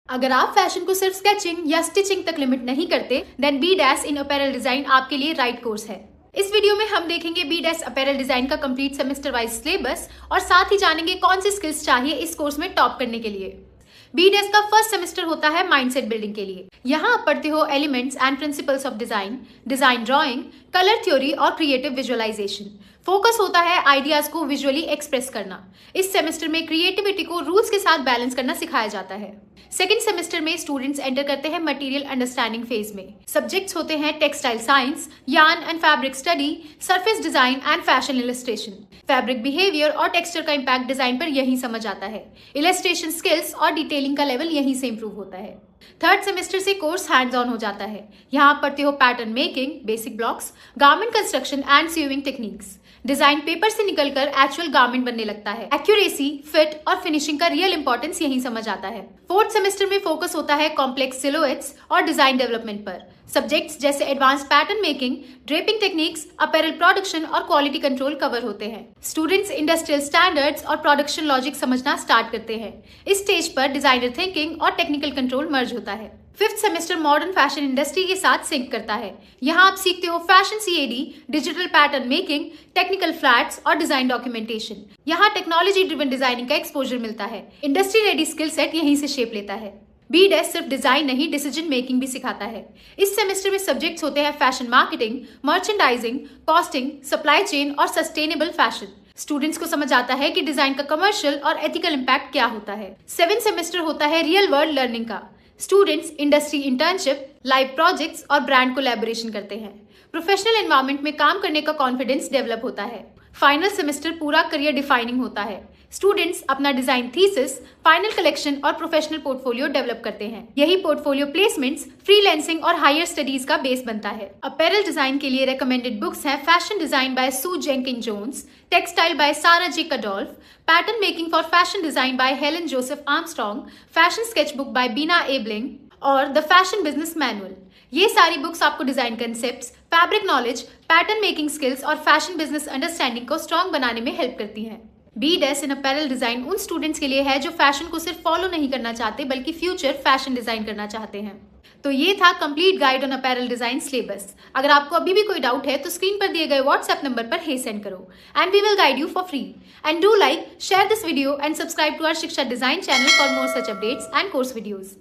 अगर आप फैशन को सिर्फ स्केचिंग या स्टिचिंग तक लिमिट नहीं करते, then B dash in apparel design आपके लिए राइट कोर्स है। इस वीडियो में हम देखेंगे बी डैश अपैरल डिजाइन का कंप्लीट सेमेस्टर वाइज सिलेबस और साथ ही जानेंगे कौन सी स्किल्स चाहिए इस कोर्स में टॉप करने के लिए। बी डैश का फर्स्ट सेमेस्टर होता है माइंडसेट बिल्डिंग के लिए। यहाँ आप पढ़ते हो elements and principles of design, design drawing, colour theory और क्रिएटिव विजुअलाइजेशन। फोकस होता है आइडियाज को विजुअली एक्सप्रेस करना। इस सेमेस्टर में क्रिएटिविटी को रूल्स के साथ बैलेंस करना सिखाया जाता है। सेकेंड सेमेस्टर में स्टूडेंट्स एंटर करते हैं मटेरियल अंडरस्टैंडिंग फेज में। सब्जेक्ट्स होते हैं textile science, yarn and fabric study, surface design and fashion illustration. Fabric behaviour और टेक्सचर का इम्पैक्ट डिजाइन पर यहीं समझ आता है। इलस्ट्रेशन स्किल्स और डिटेलिंग का लेवल यहीं से इंप्रूव होता है। थर्ड सेमेस्टर से कोर्स हैंड्स ऑन हो जाता है। यहाँ आप पढ़ते हो pattern making, basic blocks, garment construction and sewing techniques. Design paper से निकलकर एक्चुअल गारमेंट बनने लगता है। एक्यूरेसी, फिट और फिनिशिंग का रियल इंपॉर्टेंस यहीं समझ आता है। फोर्थ सेमेस्टर में फोकस होता है कॉम्प्लेक्स सिलुएट्स और डिजाइन डेवलपमेंट पर। सब्जेक्ट्स जैसे advance pattern making, draping techniques, apparel production और क्वालिटी कंट्रोल कवर होते हैं। स्टूडेंट्स इंडस्ट्रियल स्टैंडर्ड्स और प्रोडक्शन लॉजिक समझना स्टार्ट करते हैं। इस स्टेज पर डिजाइनर थिंकिंग और टेक्निकल कंट्रोल मर्ज होता है। Fifth semester modern fashion industry के साथ सिंक करता है। यहाँ आप सीखते हो fashion CAD, digital pattern making, technical flats और डिजाइन डॉक्यूमेंटेशन। यहाँ टेक्नोलॉजी ड्रिवन डिजाइनिंग का एक्सपोजर मिलता है। इंडस्ट्री रेडी स्किल सेट यहीं से शेप लेता है। बी डैश सिर्फ डिजाइन नहीं, डिसीजन मेकिंग भी सिखाता है। इस सेमेस्टर में सब्जेक्ट्स होते हैं fashion marketing, merchandising, costing, supply chain और सस्टेनेबल फैशन। स्टूडेंट्स को समझ आता है कि डिजाइन का कमर्शियल और एथिकल इम्पैक्ट क्या होता है। सेवेंथ सेमेस्टर होता है रियल वर्ल्ड लर्निंग का। Students industry internship, live projects और ब्रांड कोलैबोरेशन करते हैं। प्रोफेशनल एनवायरनमेंट में काम करने का कॉन्फिडेंस डेवलप होता है। फाइनल सेमेस्टर पूरा करियर डिफाइनिंग होता है। स्टूडेंट्स अपना डिजाइन थीसिस, फाइनल कलेक्शन और प्रोफेशनल पोर्टफोलियो डेवलप करते हैं। यही पोर्टफोलियो प्लेसमेंट्स, फ्रीलांसिंग और हायर स्टडीज का बेस बनता है। अपैरल डिजाइन के लिए रेकमेंडेड बुक्स हैं fashion design by Sue Jenkyn Jones, textile by Sara J Kadolph, pattern making for fashion design by Helen Joseph Armstrong, fashion sketch book by Bina Abling और the fashion business manual. ये सारी books आपको design concepts, fabric knowledge, pattern making skills और fashion business understanding को strong बनाने में help करती हैं। B dash in apparel design उन स्टूडेंट्स के लिए है जो फैशन को सिर्फ फॉलो नहीं करना चाहते बल्कि फ्यूचर फैशन डिजाइन करना चाहते हैं। तो ये था complete guide on apparel design syllabus. अगर आपको अभी भी कोई डाउट है तो स्क्रीन पर दिए गए व्हाट्सएप नंबर पर हे सेंड करो and we will guide you for free. And do like, share this video and subscribe to our Shiksha design channel for more such updates and course videos.